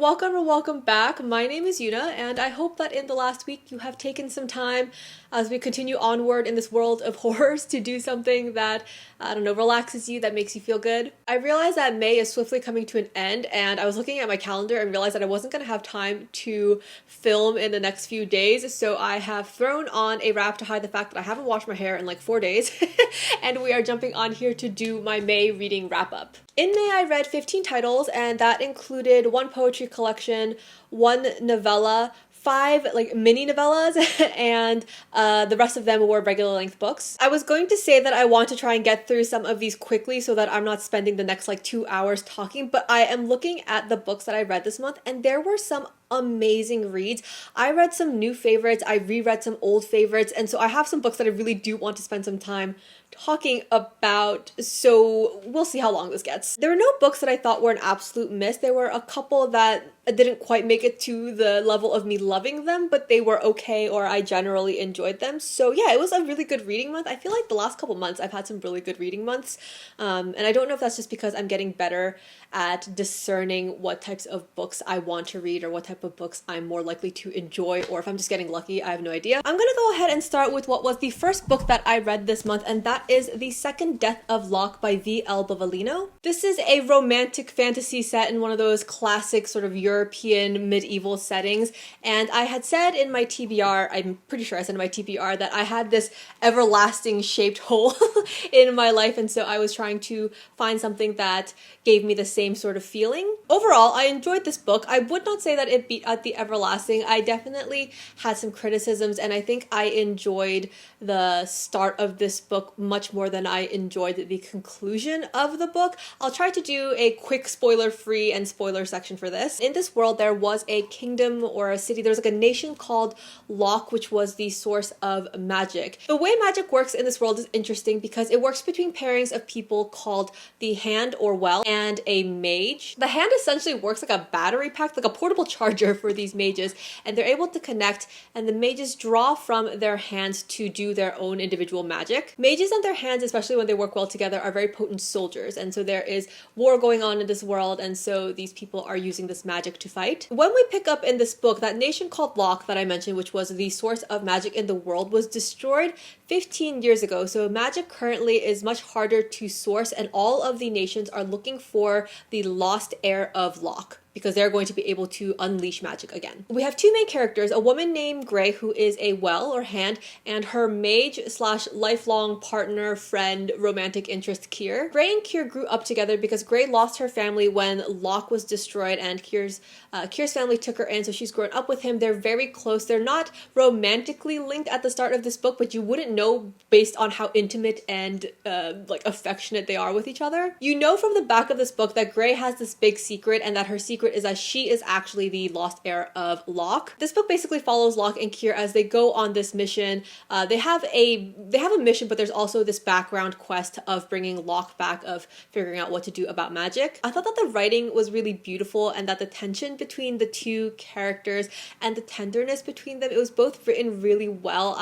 welcome or welcome back. My name is Yuna, and I hope that in the last week you have taken some time as we continue onward in this world of horrors to do something that, I don't know, relaxes you, that makes you feel good. I realized that May is swiftly coming to an end, and I was looking at my calendar and realized that I wasn't going to have time to film in the next few days, so I have thrown on a wrap to hide the fact that I haven't washed my hair in like 4 days, and we are jumping on here to do my May reading wrap-up. In May, I read 15 titles, and that included one poetry collection, one novella, 5 mini novellas, and the rest of them were regular length books. I was going to say that I want to try and get through some of these quickly so that I'm not spending the next 2 hours talking, but I am looking at the books that I read this month, and there were some amazing reads. I read some new favorites, I reread some old favorites, and so I have some books that I really do want to spend some time talking about, so we'll see how long this gets. There were no books that I thought were an absolute miss. There were a couple that didn't quite make it to the level of me loving them, but they were okay, or I generally enjoyed them. So yeah, it was a really good reading month. I feel like the last couple months I've had some really good reading months, and I don't know if that's just because I'm getting better at discerning what types of books I want to read or what type of books I'm more likely to enjoy, or if I'm just getting lucky. I have no idea. I'm gonna go ahead and start with what was the first book that I read this month, and that is The Second Death of Locke by V.L. Bavellino. This is a romantic fantasy set in one of those classic sort of European medieval settings, and I had said in my TBR, I'm pretty sure I said in my TBR, that I had this everlasting shaped hole in my life, and so I was trying to find something that gave me the same sort of feeling. Overall, I enjoyed this book. I would not say that it beat out The Everlasting. I definitely had some criticisms, and I think I enjoyed the start of this book much more than I enjoyed the conclusion of the book. I'll try to do a quick spoiler-free and spoiler section for this. In this world, there was a kingdom or a city. There was a nation called Locke, which was the source of magic. The way magic works in this world is interesting because it works between pairings of people called the Hand or Well and a mage. The Hand essentially works like a battery pack, like a portable charger for these mages, and they're able to connect, and the mages draw from their hands to do their own individual magic. Mages and their hands, especially when they work well together, are very potent soldiers, and so there is war going on in this world, and so these people are using this magic to fight. When we pick up in this book, that nation called Locke that I mentioned, which was the source of magic in the world, was destroyed 15 years ago, so magic currently is much harder to source, and all of the nations are looking for the lost heir of Locke, because they're going to be able to unleash magic again. We have two main characters, a woman named Gray, who is a well or hand, and her mage slash lifelong partner, friend, romantic interest, Kier. Gray and Kier grew up together because Gray lost her family when Locke was destroyed, and Kier's family took her in, so she's grown up with him. They're very close. They're not romantically linked at the start of this book, but you wouldn't know based on how intimate and affectionate they are with each other. You know from the back of this book that Gray has this big secret, and that her secret is that she is actually the lost heir of Locke. This book basically follows Locke and Kier as they go on this mission. They have a mission, but there's also this background quest of bringing Locke back, of figuring out what to do about magic. I thought that the writing was really beautiful, and that the tension between the two characters and the tenderness between them, it was both written really well.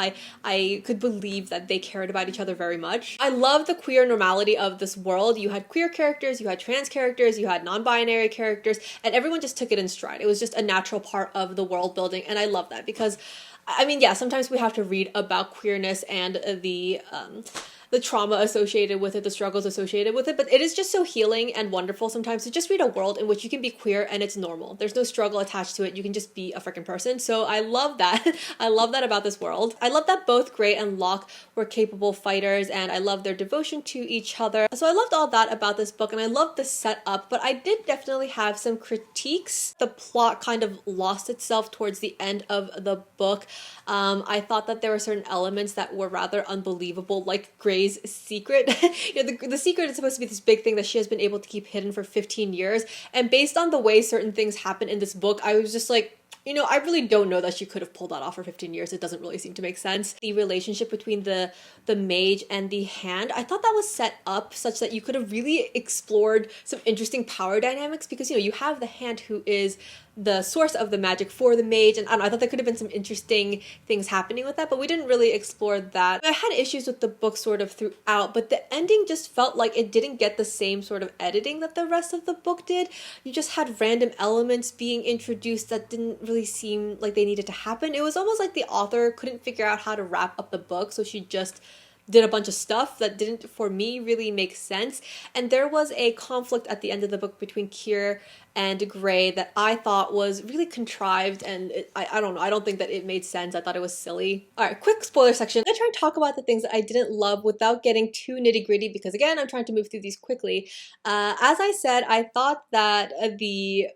I could believe that they cared about each other very much. I love the queer normality of this world. You had queer characters, you had trans characters, you had non-binary characters, and everyone just took it in stride. It was just a natural part of the world building, and I love that because, I mean, yeah, sometimes we have to read about queerness and the trauma associated with it, the struggles associated with it, but it is just so healing and wonderful sometimes to just read a world in which you can be queer and it's normal. There's no struggle attached to it. You can just be a freaking person. So I love that. I love that about this world. I love that both Gray and Locke were capable fighters, and I love their devotion to each other. So I loved all that about this book, and I loved the setup, but I did definitely have some critiques. The plot kind of lost itself towards the end of the book. I thought that there were certain elements that were rather unbelievable, like Gray's secret. The secret is supposed to be this big thing that she has been able to keep hidden for 15 years. And based on the way certain things happen in this book, I was just like, I really don't know that she could have pulled that off for 15 years. It doesn't really seem to make sense. The relationship between the mage and the hand, I thought that was set up such that you could have really explored some interesting power dynamics, because, you have the hand who is the source of the magic for the mage, and I don't know, I thought there could have been some interesting things happening with that, but we didn't really explore that. I had issues with the book sort of throughout, but the ending just felt like it didn't get the same sort of editing that the rest of the book did. You just had random elements being introduced that didn't really seem like they needed to happen. It was almost like the author couldn't figure out how to wrap up the book, so she just did a bunch of stuff that didn't, for me, really make sense. And there was a conflict at the end of the book between Kier and Gray that I thought was really contrived, and I don't know, I don't think that it made sense. I thought it was silly. Alright, quick spoiler section. I'm gonna try and talk about the things that I didn't love without getting too nitty gritty, because again, I'm trying to move through these quickly. As I said, I thought that the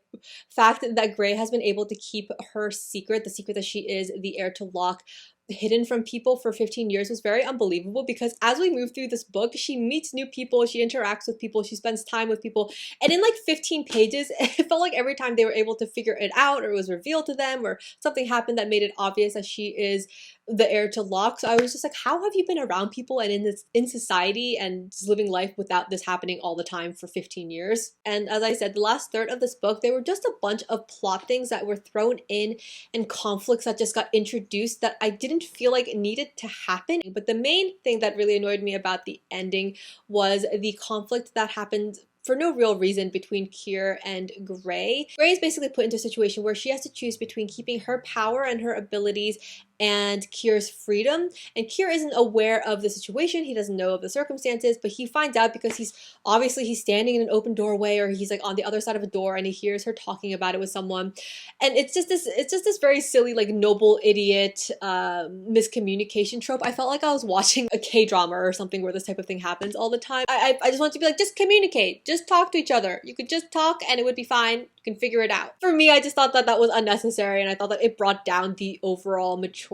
fact that Gray has been able to keep her secret, the secret that she is the heir to Locke, hidden from people for 15 years was very unbelievable, because as we move through this book, she meets new people, she interacts with people, she spends time with people, and in like 15 pages, it felt like every time they were able to figure it out, or it was revealed to them, or something happened that made it obvious that she is the heir to Locke. So I was just like, how have you been around people and in society and just living life without this happening all the time for 15 years? And as I said, the last third of this book, there were just a bunch of plot things that were thrown in and conflicts that just got introduced that I didn't feel like it needed to happen. But the main thing that really annoyed me about the ending was the conflict that happened for no real reason between Kier and Gray. Gray is basically put into a situation where she has to choose between keeping her power and her abilities and Kier's freedom, and Kier isn't aware of the situation. He doesn't know of the circumstances, but he finds out because he's standing in an open doorway, or he's like on the other side of a door, and he hears her talking about it with someone, and it's just this very silly, like, noble idiot miscommunication trope. I felt like I was watching a K-drama or something where this type of thing happens all the time. I just want to be like, just communicate, just talk to each other. You could just talk and it would be fine. You can figure it out. For me, I just thought that that was unnecessary, and I thought that it brought down the overall maturity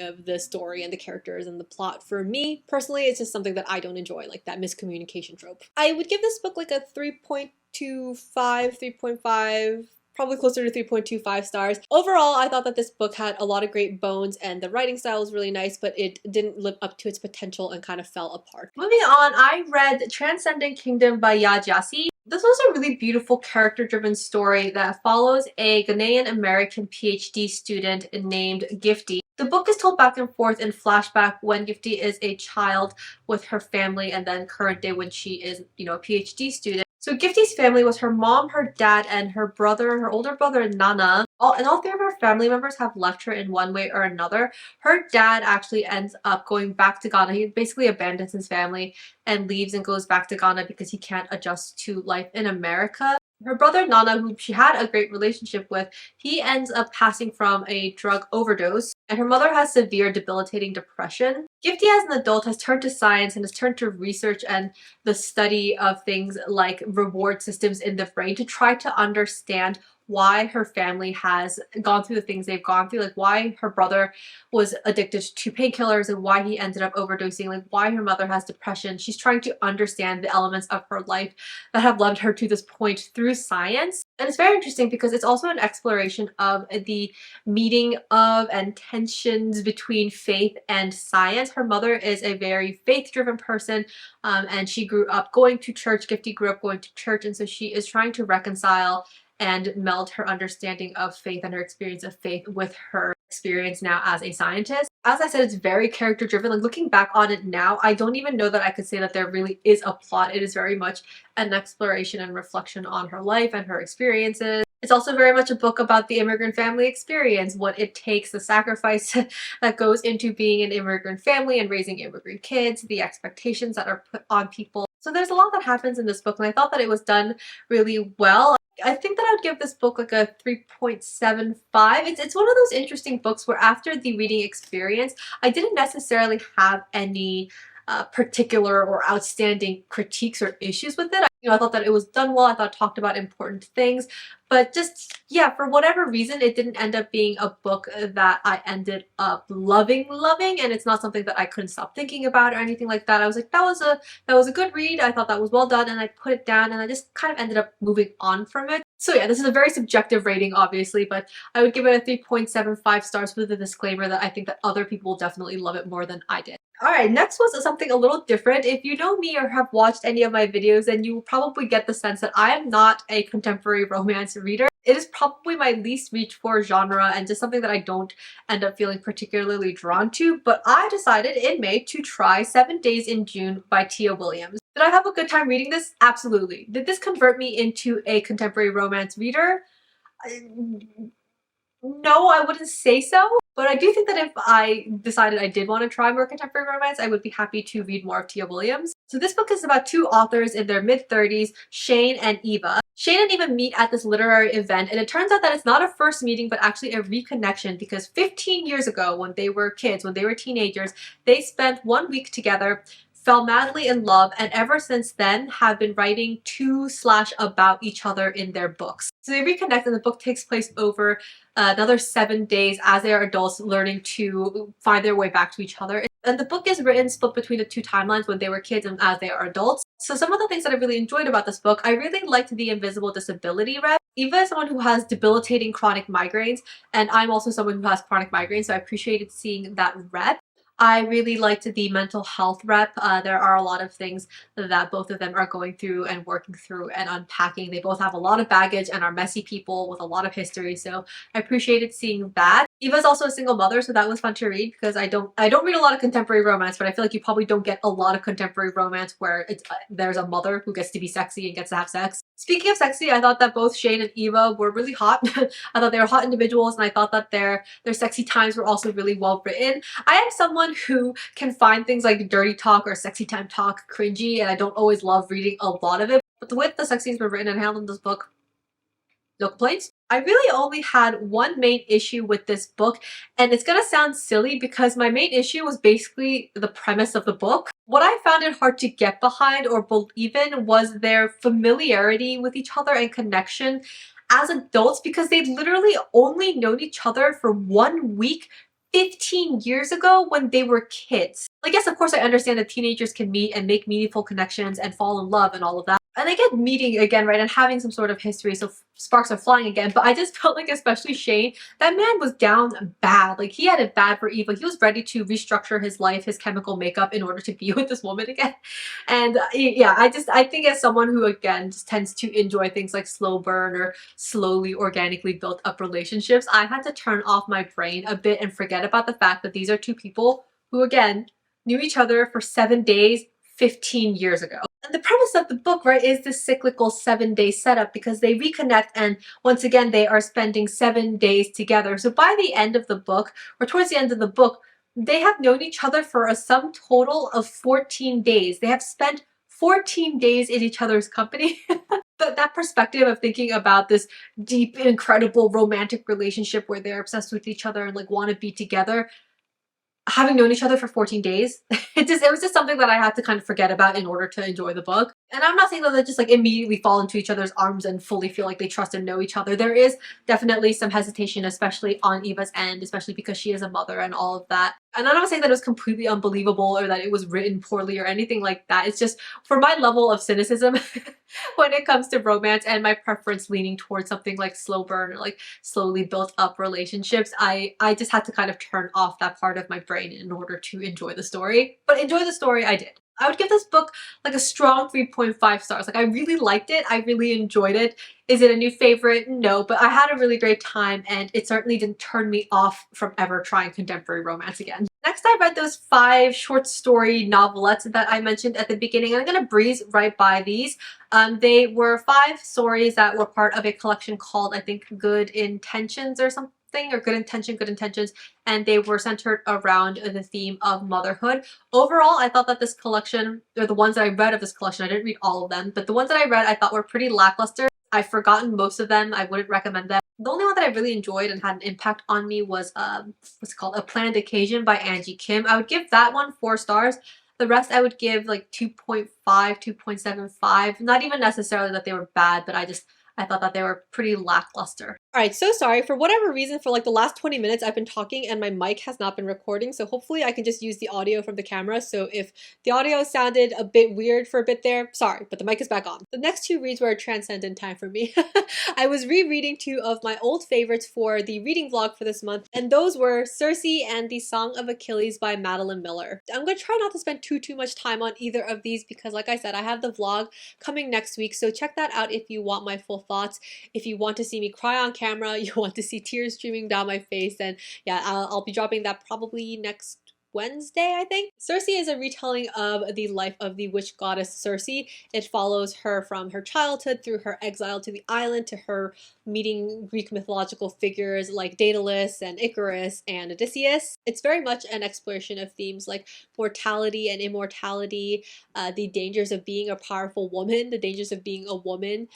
of the story and the characters and the plot. For me, personally, it's just something that I don't enjoy, like that miscommunication trope. I would give this book like a 3.25, 3.5, probably closer to 3.25 stars. Overall, I thought that this book had a lot of great bones and the writing style was really nice, but it didn't live up to its potential and kind of fell apart. Moving on, I read Transcendent Kingdom by Yajasi. This was a really beautiful character-driven story that follows a Ghanaian American PhD student named Gifty. The book is told back and forth in flashback when Gifty is a child with her family, and then current day when she is, a PhD student. So Gifty's family was her mom, her dad, and her brother, her older brother, Nana. All three of her family members have left her in one way or another. Her dad actually ends up going back to Ghana. He basically abandons his family and leaves and goes back to Ghana because he can't adjust to life in America. Her brother Nana, who she had a great relationship with, he ends up passing from a drug overdose, and her mother has severe debilitating depression. Gifty as an adult has turned to science and has turned to research and the study of things like reward systems in the brain to try to understand why her family has gone through the things they've gone through, like why her brother was addicted to painkillers and why he ended up overdosing, like why her mother has depression. She's trying to understand the elements of her life that have led her to this point through science. And it's very interesting because it's also an exploration of the meeting of and tensions between faith and science. Her mother is a very faith-driven person, and she grew up going to church. Gifty grew up going to church, and so she is trying to reconcile and meld her understanding of faith and her experience of faith with her experience now as a scientist. As I said, it's very character driven. Like, looking back on it now, I don't even know that I could say that there really is a plot. It is very much an exploration and reflection on her life and her experiences. It's also very much a book about the immigrant family experience, what it takes, the sacrifice that goes into being an immigrant family and raising immigrant kids, the expectations that are put on people. So there's a lot that happens in this book, and I thought that it was done really well. I think that I would give this book like a 3.75. It's one of those interesting books where after the reading experience, I didn't necessarily have any particular or outstanding critiques or issues with it. I thought that it was done well. I thought it talked about important things, but just, yeah, for whatever reason, it didn't end up being a book that I ended up loving, and it's not something that I couldn't stop thinking about or anything like that. I was like, that was a good read. I thought that was well done, and I put it down, and I just kind of ended up moving on from it. So yeah, this is a very subjective rating, obviously, but I would give it a 3.75 stars with the disclaimer that I think that other people will definitely love it more than I did. Alright, next was something a little different. If you know me or have watched any of my videos, then you will probably get the sense that I am not a contemporary romance reader. It is probably my least reached for genre and just something that I don't end up feeling particularly drawn to, but I decided in May to try 7 Days in June by Tia Williams. Did I have a good time reading this? Absolutely. Did this convert me into a contemporary romance reader? No, I wouldn't say so, but I do think that if I decided I did want to try more contemporary romance, I would be happy to read more of Tia Williams. So this book is about two authors in their mid-30s, Shane and Eva. Shane and Eva meet at this literary event, and it turns out that it's not a first meeting, but actually a reconnection, because 15 years ago, when they were kids, when they were teenagers, they spent 1 week together, fell madly in love, and ever since then have been writing to/about each other in their books. So they reconnect, and the book takes place over another 7 days as they are adults learning to find their way back to each other. And the book is written split between the two timelines, when they were kids and as they are adults. So some of the things that I really enjoyed about this book, I really liked the invisible disability rep. Eva is someone who has debilitating chronic migraines, and I'm also someone who has chronic migraines, so I appreciated seeing that rep. I really liked the mental health rep. There are a lot of things that both of them are going through and working through and unpacking. They both have a lot of baggage and are messy people with a lot of history, so I appreciated seeing that. Eva's also a single mother, so that was fun to read, because I don't read a lot of contemporary romance, but I feel like you probably don't get a lot of contemporary romance where there's a mother who gets to be sexy and gets to have sex. Speaking of sexy, I thought that both Shane and Eva were really hot. I thought they were hot individuals, and I thought that their sexy times were also really well written. I am someone who can find things like dirty talk or sexy time talk cringy, and I don't always love reading a lot of it, but the way the sex scenes were written and handled in this book, no complaints. I really only had one main issue with this book, and it's gonna sound silly because my main issue was basically the premise of the book. What I found it hard to get behind or believe in was their familiarity with each other and connection as adults, because they'd literally only known each other for 1 week 15 years ago when they were kids. Like, yes, of course I understand that teenagers can meet and make meaningful connections and fall in love and all of that. And I get meeting again, right, and having some sort of history, so sparks are flying again, but I just felt like, especially Shane, that man was down bad. Like, he had it bad for Eva. He was ready to restructure his life, his chemical makeup, in order to be with this woman again. And yeah, I think as someone who, again, just tends to enjoy things like slow burn or slowly, organically built up relationships, I had to turn off my brain a bit and forget about the fact that these are two people who, again, knew each other for 7 days 15 years ago. And the premise of the book, right, is this cyclical 7 day setup, because they reconnect and once again they are spending 7 days together. So by the end of the book, or towards the end of the book, they have known each other for a sum total of 14 days. They have spent 14 days in each other's company. But that perspective of thinking about this deep, incredible romantic relationship where they're obsessed with each other and like want to be together, having known each other for 14 days, it was just something that I had to kind of forget about in order to enjoy the book. And I'm not saying that they just like immediately fall into each other's arms and fully feel like they trust and know each other. There is definitely some hesitation, especially on Eva's end, especially because she is a mother and all of that. And I'm not saying that it was completely unbelievable or that it was written poorly or anything like that. It's just for my level of cynicism when it comes to romance and my preference leaning towards something like slow burn or like slowly built up relationships, I just had to kind of turn off that part of my brain in order to enjoy the story. But enjoy the story I did. I would give this book like a strong 3.5 stars. Like, I really liked it. I really enjoyed it. Is it a new favorite? No, but I had a really great time, and it certainly didn't turn me off from ever trying contemporary romance again. Next, I read those 5 short story novelettes that I mentioned at the beginning, and I'm gonna breeze right by these. They were 5 stories that were part of a collection called, I think, Good Intentions or something, or Good Intentions, and they were centered around the theme of motherhood. Overall, I thought that this collection, or the ones that I read of this collection, I didn't read all of them, but the ones that I read I thought were pretty lackluster. I've forgotten most of them. I wouldn't recommend them. The only one that I really enjoyed and had an impact on me was what's it called? A Planned Occasion by Angie Kim. I would give that one 4 stars. The rest I would give like 2.5, 2.75. Not even necessarily that they were bad, but I thought that they were pretty lackluster. Alright, so sorry. For whatever reason, for like the last 20 minutes, I've been talking and my mic has not been recording, so hopefully I can just use the audio from the camera. So if the audio sounded a bit weird for a bit there, sorry, but the mic is back on. The next two reads were a transcendent time for me. I was rereading two of my old favorites for the reading vlog for this month, and those were Circe and The Song of Achilles by Madeline Miller. I'm gonna try not to spend too much time on either of these because, like I said, I have the vlog coming next week, so check that out if you want my full thoughts. If you want to see me cry on camera, you want to see tears streaming down my face, then yeah, I'll be dropping that probably next Wednesday, I think. Circe is a retelling of the life of the witch goddess Circe. It follows her from her childhood through her exile to the island to her meeting Greek mythological figures like Daedalus and Icarus and Odysseus. It's very much an exploration of themes like mortality and immortality, the dangers of being a powerful woman, the dangers of being a woman,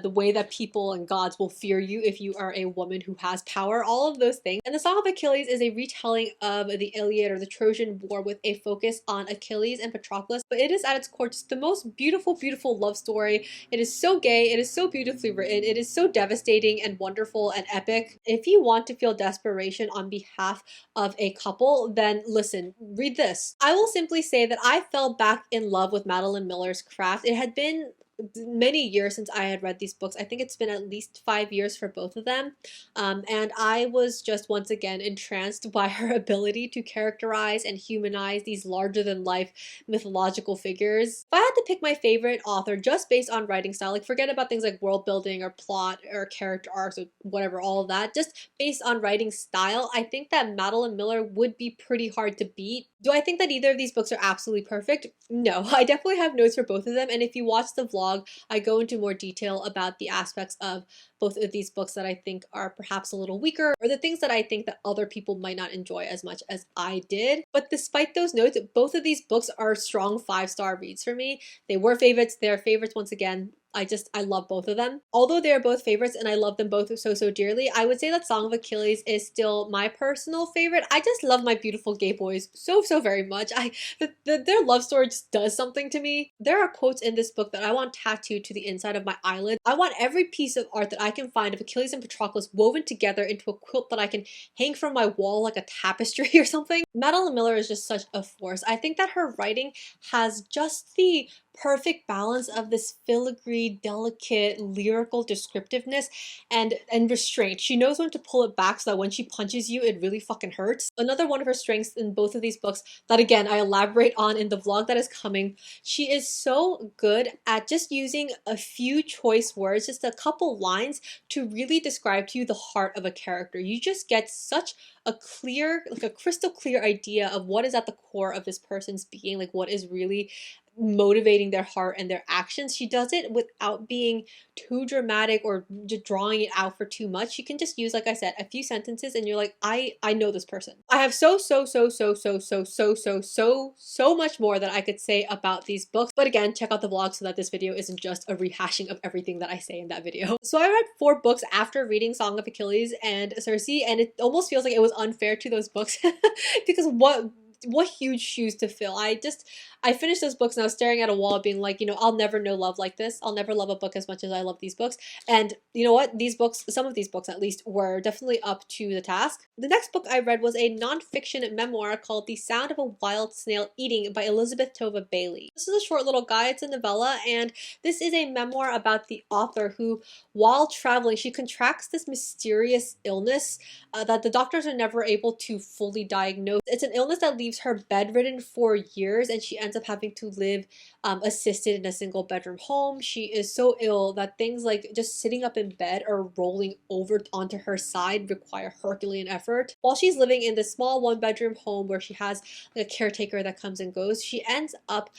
the way that people and gods will fear you if you are a woman who has power, all of those things. And the Song of Achilles is a retelling of the Iliad or the Trojan War with a focus on Achilles and Patroclus, but it is at its core just the most beautiful love story. It is so gay, it is so beautifully written, it is so devastating and wonderful and epic. If you want to feel desperation on behalf of a couple, then listen, read this. I will simply say that I fell back in love with Madeline Miller's craft. It had been many years since I had read these books. I think it's been at least 5 years for both of them. And I was just once again entranced by her ability to characterize and humanize these larger than life mythological figures. If I had to pick my favorite author just based on writing style, like forget about things like world building or plot or character arcs or whatever, all of that, just based on writing style, I think that Madeline Miller would be pretty hard to beat. Do I think that either of these books are absolutely perfect? No, I definitely have notes for both of them, and if you watch the vlog, I go into more detail about the aspects of both of these books that I think are perhaps a little weaker, or the things that I think that other people might not enjoy as much as I did. But despite those notes, both of these books are strong 5-star reads for me. They were favorites, they're favorites once again. I love both of them. Although they are both favorites and I love them both so dearly, I would say that Song of Achilles is still my personal favorite. I just love my beautiful gay boys so very much. Their love story just does something to me. There are quotes in this book that I want tattooed to the inside of my eyelid. I want every piece of art that I can find of Achilles and Patroclus woven together into a quilt that I can hang from my wall like a tapestry or something. Madeline Miller is just such a force. I think that her writing has just the perfect balance of this filigree, delicate, lyrical descriptiveness and restraint. She knows when to pull it back so that when she punches you, it really fucking hurts. Another one of her strengths in both of these books that again I elaborate on in the vlog that is coming, she is so good at just using a few choice words, just a couple lines to really describe to you the heart of a character. You just get such a clear, like a crystal clear idea of what is at the core of this person's being, like what is really motivating their heart and their actions. She does it without being too dramatic or just drawing it out for too much. You can just use, like I said, a few sentences and you're like, I know this person. I have so much more that I could say about these books. But again, check out the vlog so that this video isn't just a rehashing of everything that I say in that video. So I read 4 books after reading Song of Achilles and Circe, and it almost feels like it was unfair to those books because what huge shoes to fill. I finished those books and I was staring at a wall being like, you know, I'll never know love like this. I'll never love a book as much as I love these books. And you know what? These books, some of these books at least, were definitely up to the task. The next book I read was a nonfiction memoir called The Sound of a Wild Snail Eating by Elizabeth Tova Bailey. This is a short little guy, it's a novella, and this is a memoir about the author who, while traveling, she contracts this mysterious illness that the doctors are never able to fully diagnose. It's an illness that leaves her bedridden for years and she ends up having to live assisted in a single bedroom home. She is so ill that things like just sitting up in bed or rolling over onto her side require Herculean effort. While she's living in this small 1-bedroom home where she has like a caretaker that comes and goes, she ends up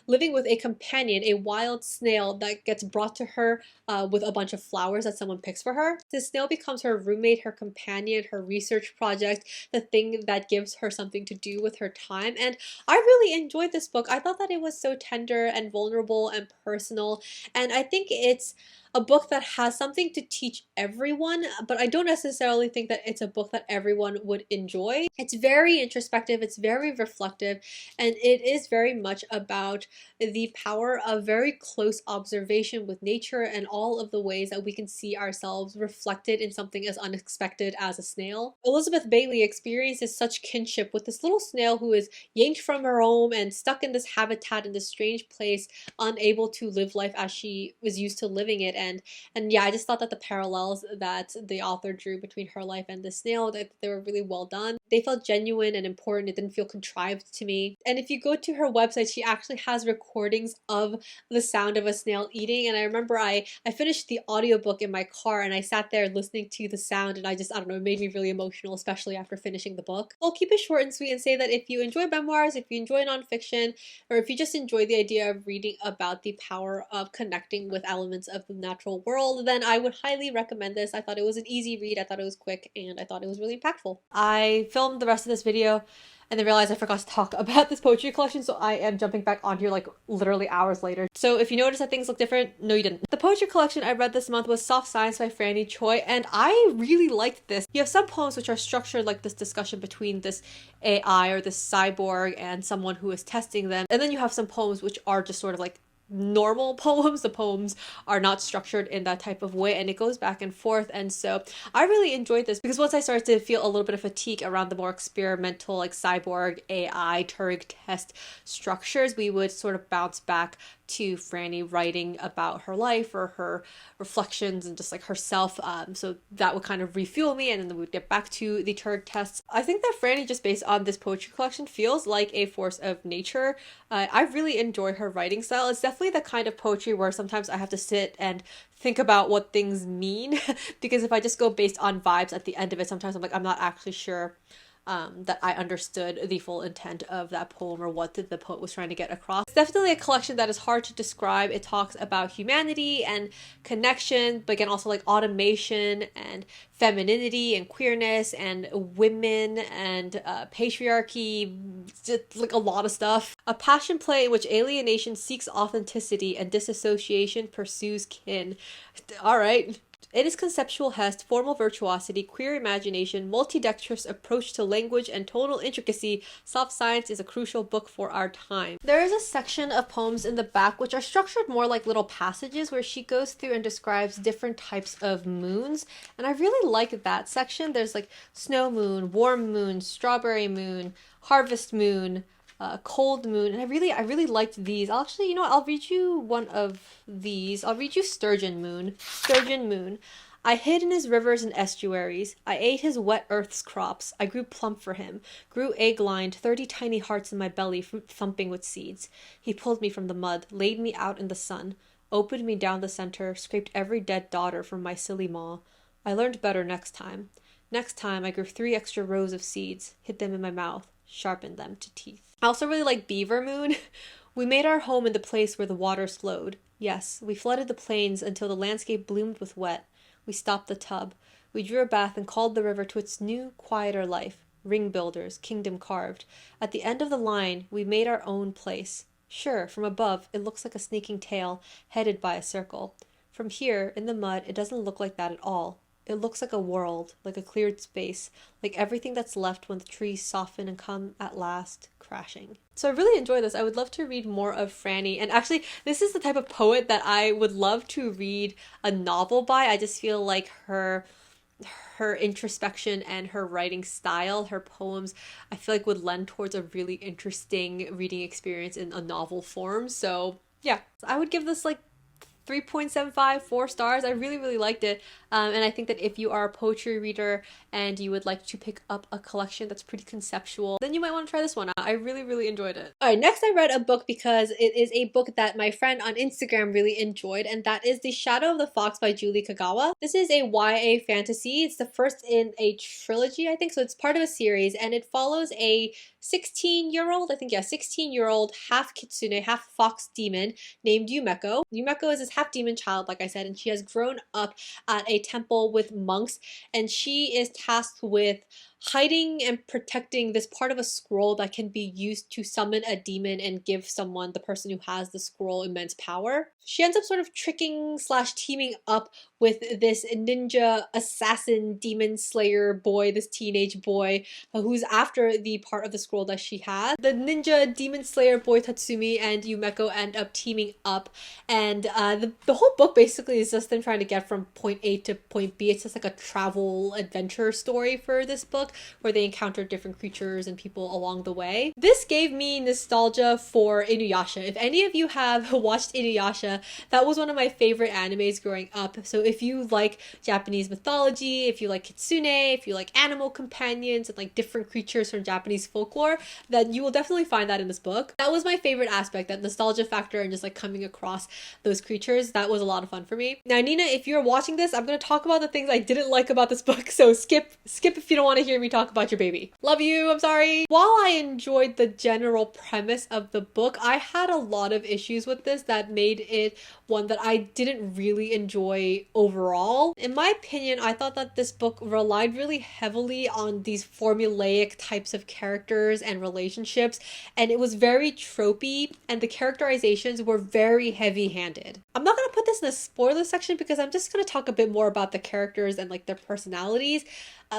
living with a companion, a wild snail that gets brought to her with a bunch of flowers that someone picks for her. The snail becomes her roommate, her companion, her research project, the thing that gives her something to do with her time. And I really enjoyed this book. I thought that it was so tender and vulnerable and personal, and I think it's a book that has something to teach everyone, but I don't necessarily think that it's a book that everyone would enjoy. It's very introspective, it's very reflective, and it is very much about the power of very close observation with nature and all of the ways that we can see ourselves reflected in something as unexpected as a snail. Elizabeth Bailey experiences such kinship with this little snail who is yanked from her home and stuck in this habitat in this strange place, unable to live life as she was used to living it. And yeah, I just thought that the parallels that the author drew between her life and the snail, that they were really well done. They felt genuine and important. It didn't feel contrived to me. And if you go to her website, she actually has recordings of the sound of a snail eating. And I remember I finished the audiobook in my car and I sat there listening to the sound, and I don't know, it made me really emotional, especially after finishing the book. I'll keep it short and sweet and say that if you enjoy memoirs, if you enjoy nonfiction, or if you just enjoy the idea of reading about the power of connecting with elements of the natural world, then I would highly recommend this. I thought it was an easy read, I thought it was quick, and I thought it was really impactful. I filmed the rest of this video and then realized I forgot to talk about this poetry collection, so I am jumping back on here like literally hours later. So if you notice that things look different, no you didn't. The poetry collection I read this month was Soft Science by Franny Choi, and I really liked this. You have some poems which are structured like this discussion between this AI or this cyborg and someone who is testing them, and then you have some poems which are just sort of like normal poems. The poems are not structured in that type of way, and it goes back and forth. And so I really enjoyed this because once I started to feel a little bit of fatigue around the more experimental like cyborg AI Turing test structures, we would sort of bounce back to Franny writing about her life or her reflections and just like herself, so that would kind of refuel me, and then we'd get back to the Turing tests. I think that Franny, just based on this poetry collection, feels like a force of nature. I really enjoy her writing style. It's definitely the kind of poetry where sometimes I have to sit and think about what things mean because if I just go based on vibes at the end of it, sometimes I'm like, I'm not actually sure that I understood the full intent of that poem or what the poet was trying to get across. It's definitely a collection that is hard to describe. It talks about humanity and connection, but again also like automation and femininity and queerness and women and patriarchy, just like a lot of stuff. A passion play in which alienation seeks authenticity and disassociation pursues kin. All right. It is conceptual heft, formal virtuosity, queer imagination, multidextrous approach to language, and tonal intricacy. Soft Science is a crucial book for our time. There is a section of poems in the back which are structured more like little passages where she goes through and describes different types of moons, and I really like that section. There's like snow moon, warm moon, strawberry moon, harvest moon, cold moon, and I really liked these. I'll read you one of these. I'll read you Sturgeon Moon. Sturgeon Moon. I hid in his rivers and estuaries. I ate his wet earth's crops. I grew plump for him. Grew egg-lined, 30 tiny hearts in my belly, fruit thumping with seeds. He pulled me from the mud, laid me out in the sun, opened me down the center, scraped every dead daughter from my silly maw. I learned better next time. Next time, I grew 3 extra rows of seeds, hid them in my mouth, sharpened them to teeth. I also really like Beaver Moon. We made our home in the place where the waters flowed. Yes, we flooded the plains until the landscape bloomed with wet. We stopped the tub. We drew a bath and called the river to its new, quieter life. Ring builders, kingdom carved. At the end of the line, we made our own place. Sure, from above, it looks like a sneaking tail, headed by a circle. From here, in the mud, it doesn't look like that at all. It looks like a world, like a cleared space, like everything that's left when the trees soften and come at last crashing. So I really enjoy this. I would love to read more of Franny, and actually this is the type of poet that I would love to read a novel by. I just feel like her introspection and her writing style, her poems, I feel like would lend towards a really interesting reading experience in a novel form. So yeah, I would give this like 3.75, 4 stars. I really liked it, and I think that if you are a poetry reader and you would like to pick up a collection that's pretty conceptual, then you might want to try this one out. I really enjoyed it. Alright, next I read a book because it is a book that my friend on Instagram really enjoyed, and that is The Shadow of the Fox by Julie Kagawa. This is a YA fantasy. It's the first in a trilogy, I think, so it's part of a series, and it follows a 16-year-old, 16-year-old half kitsune, half fox demon named Yumeko. Yumeko is this half demon child, like I said, and she has grown up at a temple with monks, and she is tasked with hiding and protecting this part of a scroll that can be used to summon a demon and give someone, the person who has the scroll, immense power. She ends up sort of tricking slash teaming up with this ninja assassin demon slayer boy, this teenage boy who's after the part of the scroll that she has. The ninja demon slayer boy Tatsumi and Yumeko end up teaming up, and the whole book basically is just them trying to get from point A to point B. It's just like a travel adventure story for this book where they encounter different creatures and people along the way. This gave me nostalgia for Inuyasha. If any of you have watched Inuyasha, that was one of my favorite animes growing up. So if you like Japanese mythology, if you like kitsune, if you like animal companions and like different creatures from Japanese folklore, then you will definitely find that in this book. That was my favorite aspect, that nostalgia factor and just like coming across those creatures. That was a lot of fun for me. Now, Nina, if you're watching this, I'm going to talk about the things I didn't like about this book, so skip if you don't want to hear me talk about your baby. Love you, I'm sorry. While I enjoyed the general premise of the book, I had a lot of issues with this that made it one that I didn't really enjoy overall. In my opinion, I thought that this book relied really heavily on these formulaic types of characters and relationships, and it was very tropey, and the characterizations were very heavy-handed. I'm not going to put this in the spoiler section because I'm just going to talk a bit more about the characters and like their personalities.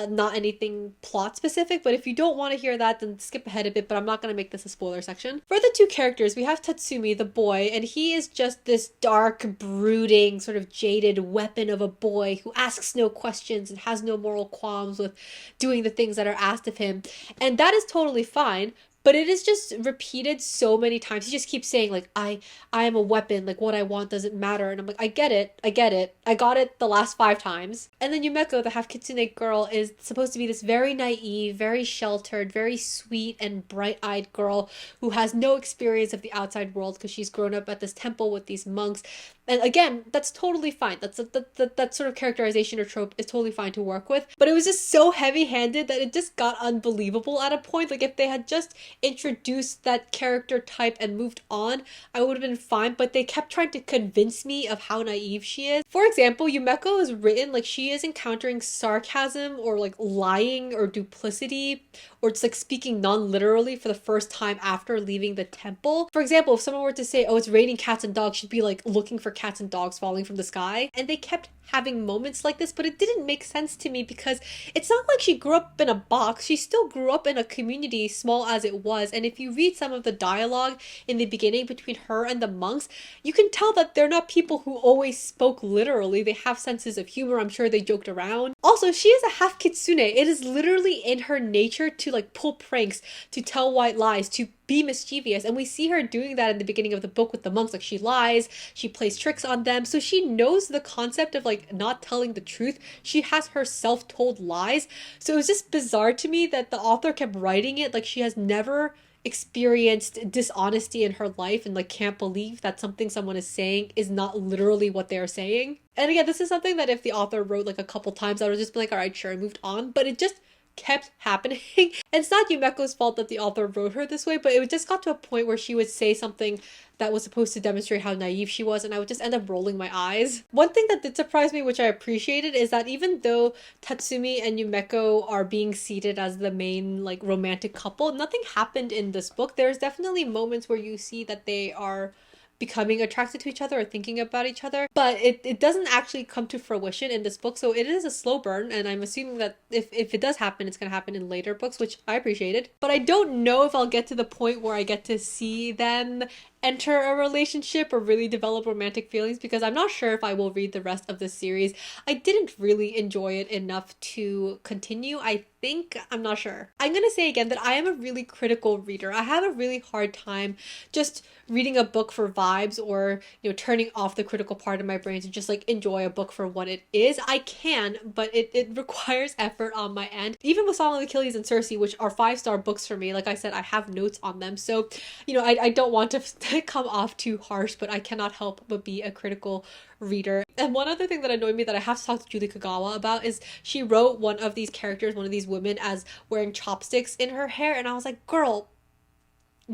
Not anything plot specific, but if you don't want to hear that, then skip ahead a bit, but I'm not going to make this a spoiler section. For the two characters, we have Tatsumi, the boy, and he is just this dark, brooding, sort of jaded weapon of a boy who asks no questions and has no moral qualms with doing the things that are asked of him. And that is totally fine. But it is just repeated so many times. He just keeps saying, like, I am a weapon, like, what I want doesn't matter. And I'm like, I get it. I got it the last 5 times. And then Yumeko, the half kitsune girl, is supposed to be this very naive, very sheltered, very sweet and bright-eyed girl who has no experience of the outside world because she's grown up at this temple with these monks. And again, that's totally fine. That sort of characterization or trope is totally fine to work with. But it was just so heavy-handed that it just got unbelievable at a point. Like, if they had just introduced that character type and moved on, I would have been fine. But they kept trying to convince me of how naive she is. For example, Yumeko is written like she is encountering sarcasm or like lying or duplicity or just like speaking non-literally for the first time after leaving the temple. For example, if someone were to say, oh, it's raining cats and dogs, she'd be like looking for cats and dogs falling from the sky. And they kept having moments like this, but it didn't make sense to me because it's not like she grew up in a box. She still grew up in a community, small as it was. And if you read some of the dialogue in the beginning between her and the monks, you can tell that they're not people who always spoke literally. They have senses of humor. I'm sure they joked around. Also, she is a half kitsune. It is literally in her nature to like pull pranks, to tell white lies, to be mischievous, and we see her doing that in the beginning of the book with the monks. Like, she lies, she plays tricks on them, so she knows the concept of like not telling the truth. She has her self-told lies, so it was just bizarre to me that the author kept writing it like she has never experienced dishonesty in her life and like can't believe that something someone is saying is not literally what they're saying. And again, this is something that if the author wrote like a couple times, I would just be like, all right, sure, I moved on, but it just kept happening. And it's not Yumeko's fault that the author wrote her this way, but it just got to a point where she would say something that was supposed to demonstrate how naive she was, and I would just end up rolling my eyes. One thing that did surprise me, which I appreciated, is that even though Tatsumi and Yumeko are being seated as the main like romantic couple, nothing happened in this book. There's definitely moments where you see that they are becoming attracted to each other or thinking about each other, but it doesn't actually come to fruition in this book, so it is a slow burn, and I'm assuming that if it does happen, it's going to happen in later books, which I appreciated. But I don't know if I'll get to the point where I get to see them enter a relationship or really develop romantic feelings, because I'm not sure if I will read the rest of this series. I didn't really enjoy it enough to continue. I'm not sure. I'm gonna say again that I am a really critical reader. I have a really hard time just reading a book for vibes or, turning off the critical part of my brain to just like enjoy a book for what it is. I can, but it requires effort on my end. Even with Song of Achilles and Circe, which are 5-star books for me, like I said, I have notes on them. So, I don't want to come off too harsh, but I cannot help but be a critical reader. And one other thing that annoyed me that I have to talk to Julie Kagawa about is she wrote one of these characters, one of these women, as wearing chopsticks in her hair, and I was like, girl,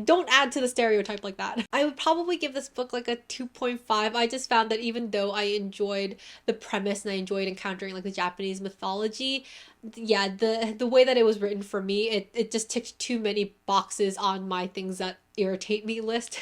don't add to the stereotype like that. I would probably give this book like a 2.5. I just found that even though I enjoyed the premise and I enjoyed encountering like the Japanese mythology, yeah, the way that it was written for me, it just ticked too many boxes on my things that irritate me list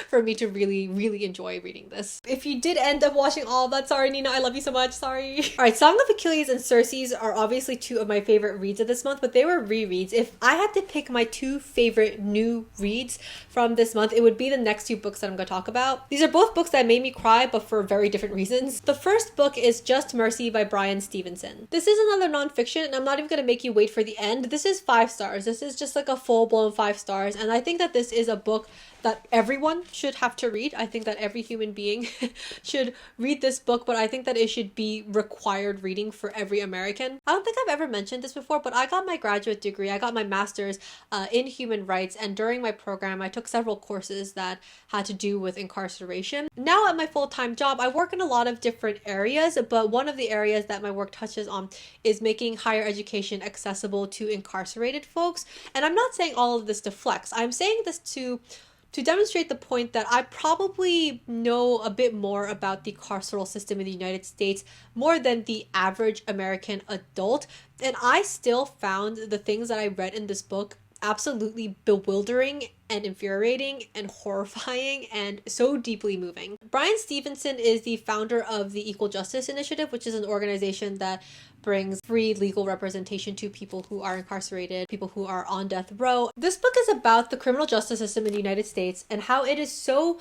for me to really enjoy reading this. If you did end up watching all of that, sorry Nina, I love you so much, sorry. All right, Song of Achilles and Circe are obviously two of my favorite reads of this month, but they were rereads. If I had to pick my two favorite new reads from this month, it would be the next two books that I'm going to talk about. These are both books that made me cry, but for very different reasons. The first book is Just Mercy by Bryan Stevenson. This is another nonfiction, and I'm not even going to make you wait for the end. This is 5 stars. This is just like a full-blown 5 stars, and I think that this is a book that everyone should have to read. I think that every human being should read this book, but I think that it should be required reading for every American. I don't think I've ever mentioned this before, but I got my graduate degree. I got my master's in human rights, and during my program, I took several courses that had to do with incarceration. Now at my full-time job, I work in a lot of different areas, but one of the areas that my work touches on is making higher education accessible to incarcerated folks. And I'm not saying all of this to flex. I'm saying this to demonstrate the point that I probably know a bit more about the carceral system in the United States more than the average American adult. And I still found the things that I read in this book absolutely bewildering and infuriating and horrifying and so deeply moving. Bryan Stevenson is the founder of the Equal Justice Initiative, which is an organization that brings free legal representation to people who are incarcerated, people who are on death row. This book is about the criminal justice system in the United States and how it is so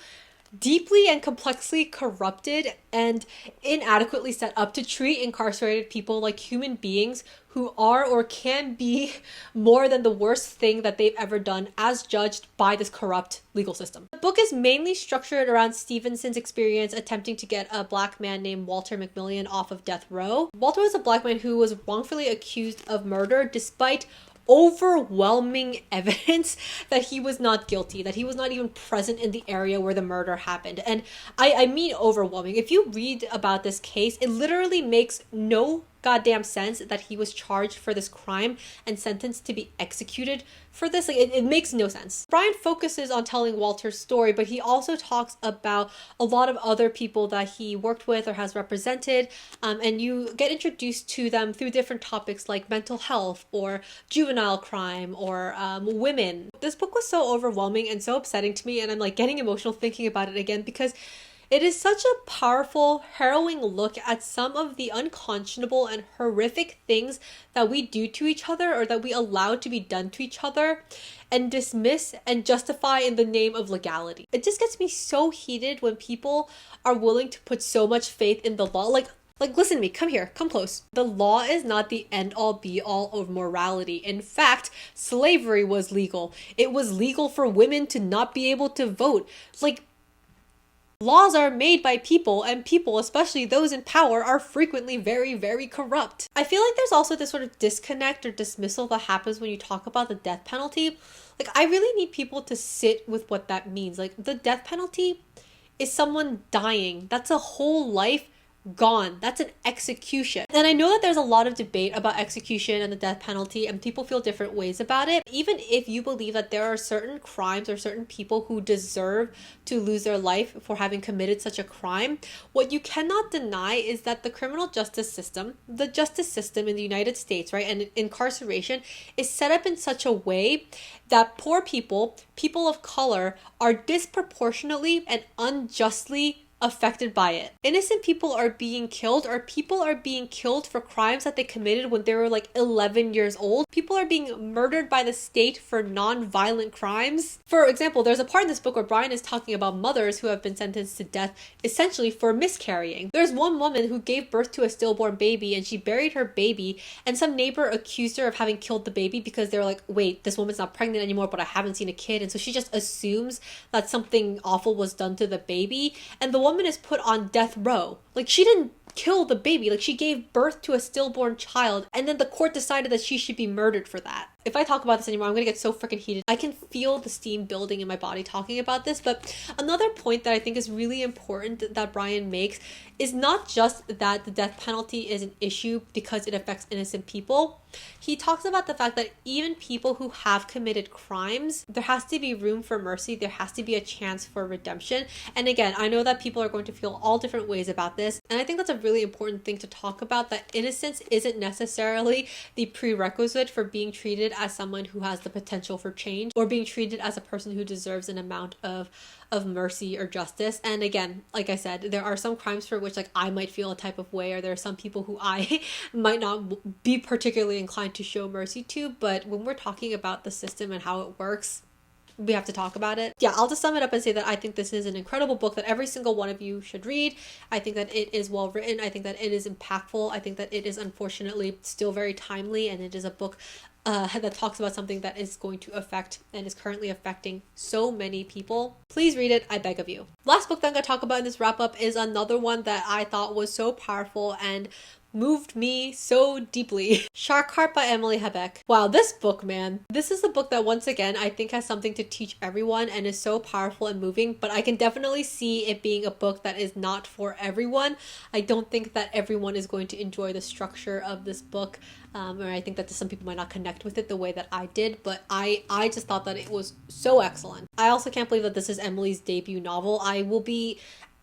deeply and complexly corrupted and inadequately set up to treat incarcerated people like human beings who are or can be more than the worst thing that they've ever done as judged by this corrupt legal system. The book is mainly structured around Stevenson's experience attempting to get a Black man named Walter McMillian off of death row. Walter was a Black man who was wrongfully accused of murder despite overwhelming evidence that he was not guilty, that he was not even present in the area where the murder happened. And I mean overwhelming. If you read about this case, it literally makes no goddamn sense that he was charged for this crime and sentenced to be executed for this. Like, it makes no sense. Bryan focuses on telling Walter's story, but he also talks about a lot of other people that he worked with or has represented, and you get introduced to them through different topics like mental health or juvenile crime or women. This book was so overwhelming and so upsetting to me, and I'm like getting emotional thinking about it again because it is such a powerful, harrowing look at some of the unconscionable and horrific things that we do to each other or that we allow to be done to each other and dismiss and justify in the name of legality. It just gets me so heated when people are willing to put so much faith in the law. Like listen to me, come here, come close. The law is not the end-all be-all of morality. In fact, slavery was legal. It was legal for women to not be able to vote. Laws are made by people, and people, especially those in power, are frequently very corrupt. I feel like there's also this sort of disconnect or dismissal that happens when you talk about the death penalty. I really need people to sit with what that means. The death penalty is someone dying. That's a whole life gone. That's an execution. And I know that there's a lot of debate about execution and the death penalty, and people feel different ways about it. Even if you believe that there are certain crimes or certain people who deserve to lose their life for having committed such a crime, what you cannot deny is that the criminal justice system, the justice system in the United States, right, and incarceration is set up in such a way that poor people, people of color, are disproportionately and unjustly affected by it. Innocent people are being killed, or people are being killed for crimes that they committed when they were 11 years old. People are being murdered by the state for non-violent crimes. For example, there's a part in this book where Bryan is talking about mothers who have been sentenced to death essentially for miscarrying. There's one woman who gave birth to a stillborn baby and she buried her baby, and some neighbor accused her of having killed the baby because they were like, wait, this woman's not pregnant anymore, but I haven't seen a kid. And so she just assumes that something awful was done to the baby, and the woman is put on death row. She didn't kill the baby. She gave birth to a stillborn child, and then the court decided that she should be murdered for that. if I talk about this anymore, I'm gonna get so freaking heated. I can feel the steam building in my body talking about this. But another point that I think is really important that Brian makes is not just that the death penalty is an issue because it affects innocent people. He talks about the fact that even people who have committed crimes, there has to be room for mercy. There has to be a chance for redemption. And again, I know that people are going to feel all different ways about this. And I think that's a really important thing to talk about, that innocence isn't necessarily the prerequisite for being treated as someone who has the potential for change, or being treated as a person who deserves an amount of mercy or justice. And again, like I said, there are some crimes for which like I might feel a type of way, or there are some people who I might not be particularly inclined to show mercy to. But when we're talking about the system and how it works, we have to talk about it. Yeah, I'll just sum it up and say that I think this is an incredible book that every single one of you should read. I think that it is well written. I think that it is impactful. I think that it is unfortunately still very timely, and it is a book that talks about something that is going to affect and is currently affecting so many people. Please read it, I beg of you. Last book that I'm going to talk about in this wrap up is another one that I thought was so powerful and moved me so deeply. Shark Heart by Emily Hebeck. Wow, this book, man. This is a book that once again I think has something to teach everyone and is so powerful and moving, but I can definitely see it being a book that is not for everyone. I don't think that everyone is going to enjoy the structure of this book. Or I think that some people might not connect with it the way that I did, but I just thought that it was so excellent. I also can't believe that this is Emily's debut novel. I will be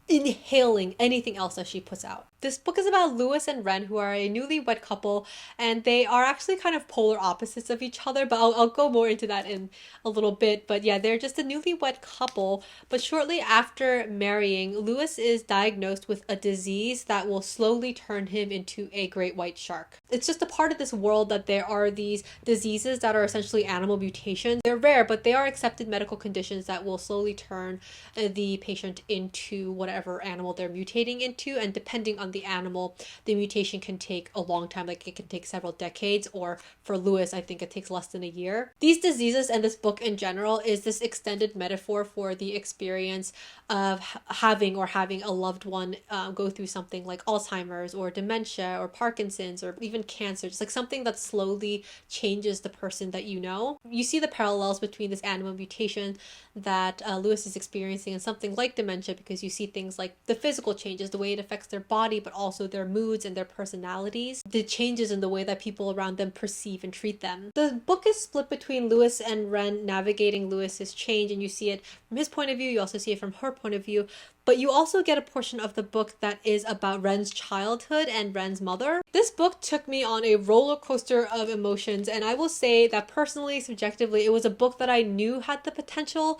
inhaling anything else that she puts out. This book is about Lewis and Ren, who are a newlywed couple, and they are actually kind of polar opposites of each other, but I'll go more into that in a little bit. But yeah, they're just a newlywed couple, but shortly after marrying, Lewis is diagnosed with a disease that will slowly turn him into a great white shark. It's just a part of this world that there are these diseases that are essentially animal mutations. They're rare, but they are accepted medical conditions that will slowly turn the patient into whatever animal they're mutating into, and depending on the animal, the mutation can take a long time, like it can take several decades, or for Lewis, I think it takes less than a year. These diseases and this book in general is this extended metaphor for the experience of having a loved one go through something like Alzheimer's or dementia or Parkinson's or even cancer, just like something that slowly changes the person that you know. You see the parallels between this animal mutation that Lewis is experiencing and something like dementia, because you see things like the physical changes, the way it affects their body, but also their moods and their personalities, the changes in the way that people around them perceive and treat them. The book is split between Lewis and Ren navigating Lewis's change, and you see it from his point of view, you also see it from her point of view, but you also get a portion of the book that is about Ren's childhood and Ren's mother. This book took me on a roller coaster of emotions, and I will say that personally, subjectively, it was a book that I knew had the potential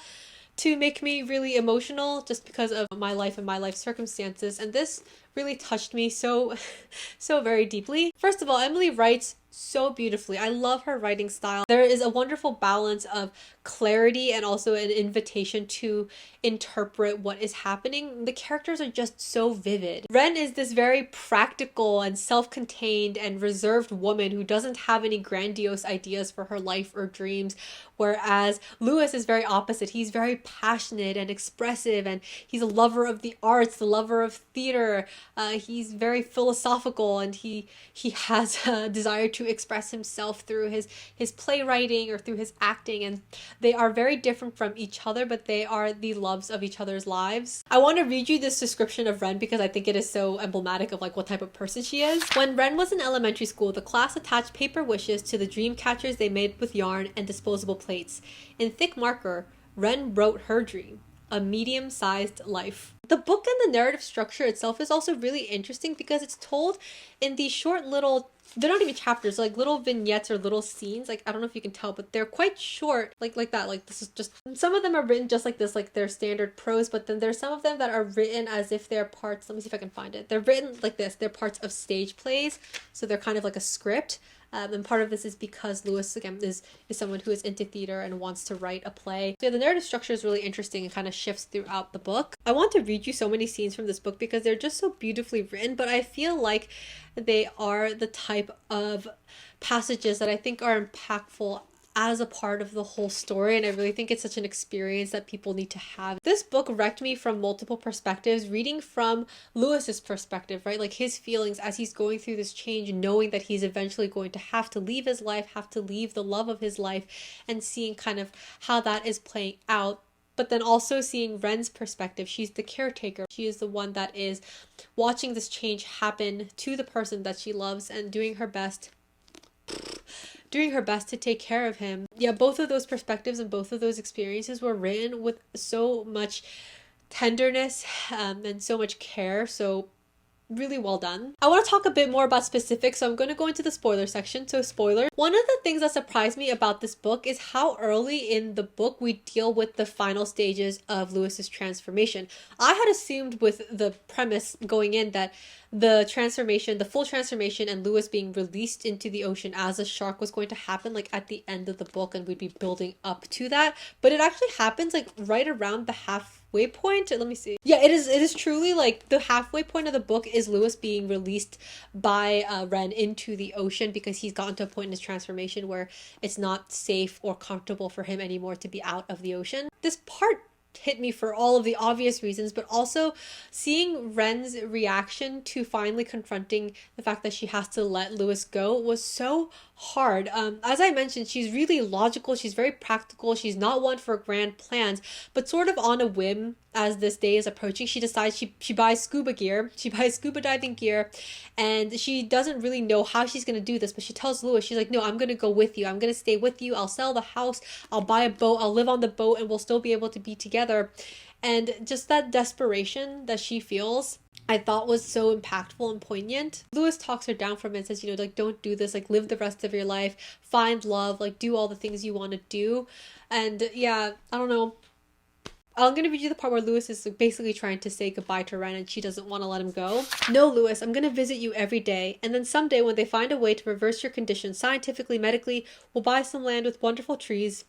to make me really emotional just because of my life and my life circumstances, and this really touched me so very deeply. First of all, Emily writes so beautifully. I love her writing style. There is a wonderful balance of clarity and also an invitation to interpret what is happening. The characters are just so vivid. Ren is this very practical and self-contained and reserved woman who doesn't have any grandiose ideas for her life or dreams, whereas Lewis is very opposite. He's very passionate and expressive, and he's a lover of the arts, the lover of theater. He's very philosophical, and he has a desire to express himself through his playwriting or through his acting, and they are very different from each other, but they are the loves of each other's lives. I want to read you this description of Ren because I think it is so emblematic of like what type of person she is. When Ren was in elementary school, the class attached paper wishes to the dream catchers they made with yarn and disposable plates. In thick marker, Ren wrote her dream: a medium-sized life. The book and the narrative structure itself is also really interesting because it's told in these short little, they're not even chapters, like little vignettes or little scenes. Like, I don't know if you can tell, but they're quite short, like that. Like, this is just, some of them are written just like this, like they're standard prose, but then there's some of them that are written as if they're parts, let me see if I can find it. They're written like this, they're parts of stage plays, so they're kind of like a script. And part of this is because Lewis, again, is someone who is into theater and wants to write a play. So yeah, the narrative structure is really interesting and kind of shifts throughout the book. I want to read you so many scenes from this book because they're just so beautifully written, but I feel like they are the type of passages that I think are impactful as a part of the whole story, and I really think it's such an experience that people need to have. This book wrecked me from multiple perspectives, reading from Lewis's perspective, right? Like his feelings as he's going through this change, knowing that he's eventually going to have to leave his life, have to leave the love of his life, and seeing kind of how that is playing out. But then also seeing Ren's perspective. She's the caretaker. She is the one that is watching this change happen to the person that she loves and doing her best to take care of him. Yeah, both of those perspectives and both of those experiences were written with so much tenderness and so much care. So really well done. I want to talk a bit more about specifics, so I'm going to go into the spoiler section. So spoiler. One of the things that surprised me about this book is how early in the book we deal with the final stages of Lewis's transformation. I had assumed with the premise going in that the full transformation and Lewis being released into the ocean as a shark was going to happen like at the end of the book, and we'd be building up to that. But it actually happens like right around the halfway point. Let me see. Yeah, it is truly like the halfway point of the book is Lewis being released by Ren into the ocean because he's gotten to a point in his transformation where it's not safe or comfortable for him anymore to be out of the ocean. This part hit me for all of the obvious reasons, but also seeing Ren's reaction to finally confronting the fact that she has to let Lewis go was so hard. As I mentioned, she's really logical, she's very practical, she's not one for grand plans, but sort of on a whim as this day is approaching, she decides she buys scuba diving gear, and she doesn't really know how she's going to do this, but she tells Lewis, she's like, no, I'm going to go with you, I'm going to stay with you, I'll sell the house, I'll buy a boat, I'll live on the boat, and we'll still be able to be together. And just that desperation that she feels, I thought was so impactful and poignant. Lewis talks her down from it and says, like, don't do this, like, live the rest of your life, find love, like, do all the things you want to do. And yeah, I don't know. I'm going to read you the part where Lewis is basically trying to say goodbye to Ren and she doesn't want to let him go. No, Lewis, I'm going to visit you every day. And then someday when they find a way to reverse your condition scientifically, medically, we'll buy some land with wonderful trees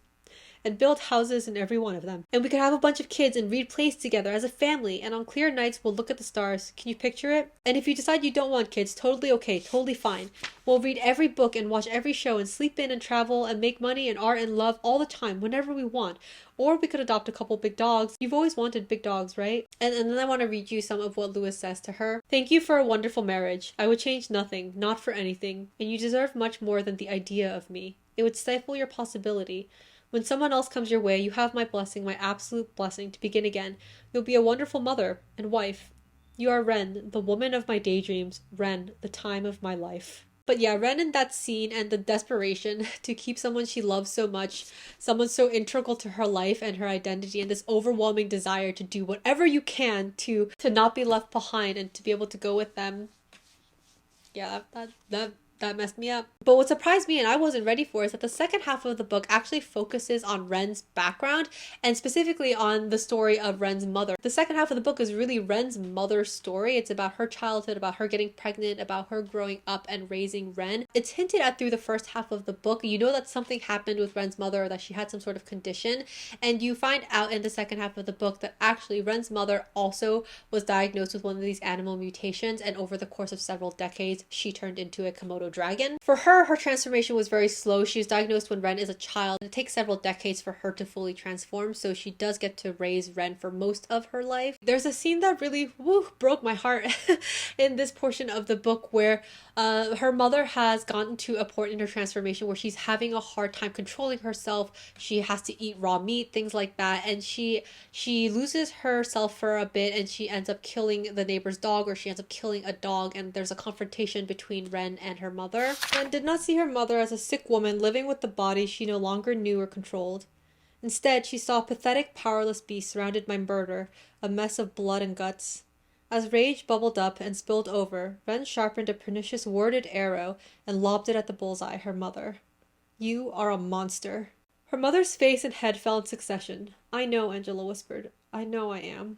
and build houses in every one of them. And we could have a bunch of kids and read plays together as a family, and on clear nights we'll look at the stars. Can you picture it? And if you decide you don't want kids, totally okay, totally fine. We'll read every book and watch every show and sleep in and travel and make money and art and love all the time, whenever we want. Or we could adopt a couple big dogs. You've always wanted big dogs, right? And then I want to read you some of what Lewis says to her. Thank you for a wonderful marriage. I would change nothing, not for anything. And you deserve much more than the idea of me. It would stifle your possibility. When someone else comes your way, you have my blessing, my absolute blessing, to begin again. You'll be a wonderful mother and wife. You are Ren, the woman of my daydreams. Ren, the time of my life. But yeah, Ren in that scene and the desperation to keep someone she loves so much, someone so integral to her life and her identity, and this overwhelming desire to do whatever you can to not be left behind and to be able to go with them. Yeah, that messed me up. But what surprised me and I wasn't ready for is that the second half of the book actually focuses on Ren's background and specifically on the story of Ren's mother. The second half of the book is really Ren's mother's story. It's about her childhood, about her getting pregnant, about her growing up and raising Ren. It's hinted at through the first half of the book. You know that something happened with Ren's mother, or that she had some sort of condition, and you find out in the second half of the book that actually Ren's mother also was diagnosed with one of these animal mutations, and over the course of several decades she turned into a Komodo dragon. For her transformation was very slow. She was diagnosed when Ren is a child. It takes several decades for her to fully transform, so she does get to raise Ren for most of her life. There's a scene that really broke my heart in this portion of the book where her mother has gotten to a point in her transformation where she's having a hard time controlling herself. She has to eat raw meat, things like that, and she loses herself for a bit and she ends up killing the neighbor's dog, or she ends up killing a dog, and there's a confrontation between Ren and her mother. Ren did not see her mother as a sick woman living with the body she no longer knew or controlled. Instead, she saw a pathetic, powerless beast surrounded by murder, a mess of blood and guts. As rage bubbled up and spilled over, Ren sharpened a pernicious worded arrow and lobbed it at the bullseye, her mother. You are a monster. Her mother's face and head fell in succession. I know, Angela whispered. I know I am.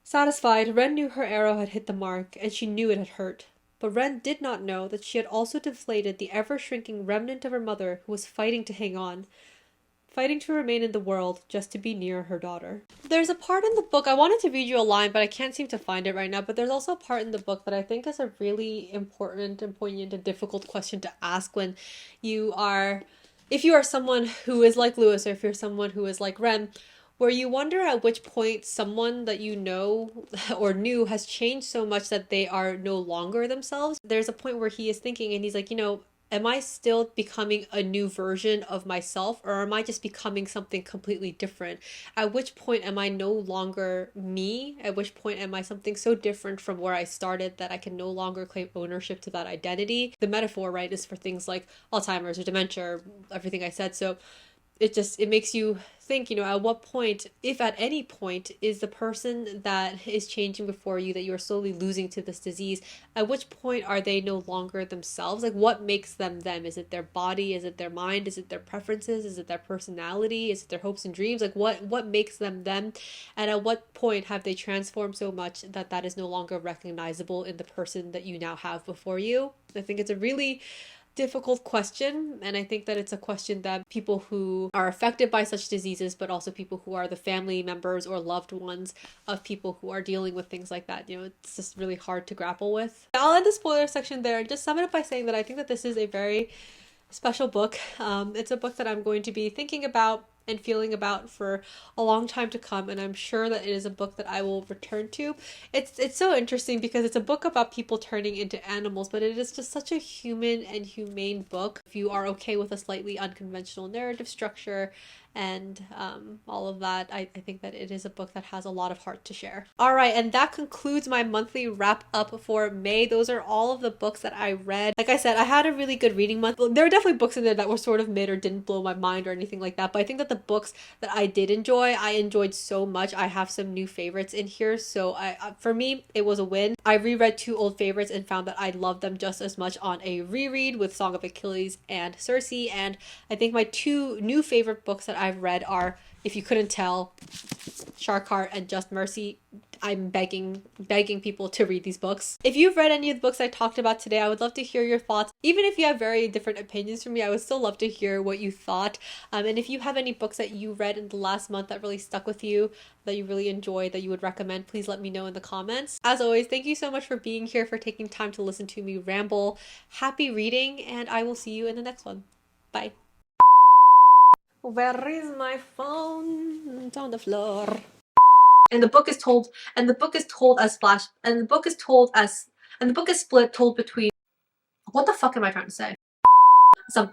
Satisfied, Ren knew her arrow had hit the mark, and she knew it had hurt. But Ren did not know that she had also deflated the ever-shrinking remnant of her mother who was fighting to hang on, fighting to remain in the world just to be near her daughter. There's a part in the book, I wanted to read you a line, but I can't seem to find it right now, but there's also a part in the book that I think is a really important and poignant and difficult question to ask when you are if you are someone who is like Lewis, or if you're someone who is like Ren, where you wonder at which point someone that you know or knew has changed so much that they are no longer themselves. There's a point where he is thinking and he's like, am I still becoming a new version of myself, or am I just becoming something completely different? At which point am I no longer me? At which point am I something so different from where I started that I can no longer claim ownership to that identity? The metaphor, right, is for things like Alzheimer's or dementia, or everything I said. So it makes you think, at what point, if at any point, is the person that is changing before you, that you are slowly losing to this disease, at which point are they no longer themselves? Like, what makes them them? Is it their body? Is it their mind? Is it their preferences? Is it their personality? Is it their hopes and dreams? Like, what makes them them? And at what point have they transformed so much that that is no longer recognizable in the person that you now have before you? I think it's a really difficult question, and I think that it's a question that people who are affected by such diseases, but also people who are the family members or loved ones of people who are dealing with things like that, it's just really hard to grapple with. I'll end the spoiler section there and just sum it up by saying that I think that this is a very special book. It's a book that I'm going to be thinking about and feeling about for a long time to come, and I'm sure that it is a book that I will return to. It's so interesting because it's a book about people turning into animals, but it is just such a human and humane book. If you are okay with a slightly unconventional narrative structure and all of that, I think that it is a book that has a lot of heart to share. All right, and that concludes my monthly wrap up for May. Those are all of the books that I read. Like I said, I had a really good reading month. There are definitely books in there that were sort of mid or didn't blow my mind or anything like that, but I think that the books that I did enjoy, I enjoyed so much. I have some new favorites in here, so for me, it was a win. I reread 2 old favorites and found that I loved them just as much on a reread with Song of Achilles and Circe, and I think my 2 new favorite books that I've read are, if you couldn't tell, Shark Heart and Just Mercy. I'm begging people to read these books. If you've read any of the books I talked about today, I would love to hear your thoughts. Even if you have very different opinions from me, I would still love to hear what you thought. And if you have any books that you read in the last month that really stuck with you, that you really enjoyed, that you would recommend, please let me know in the comments. As always, thank you so much for being here, for taking time to listen to me ramble. Happy reading, and I will see you in the next one. Bye. Where is my phone? It's on the floor. And the book is told, and the book is told as flash, and the book is told as, and the book is split, told between, what the fuck am I trying to say? Some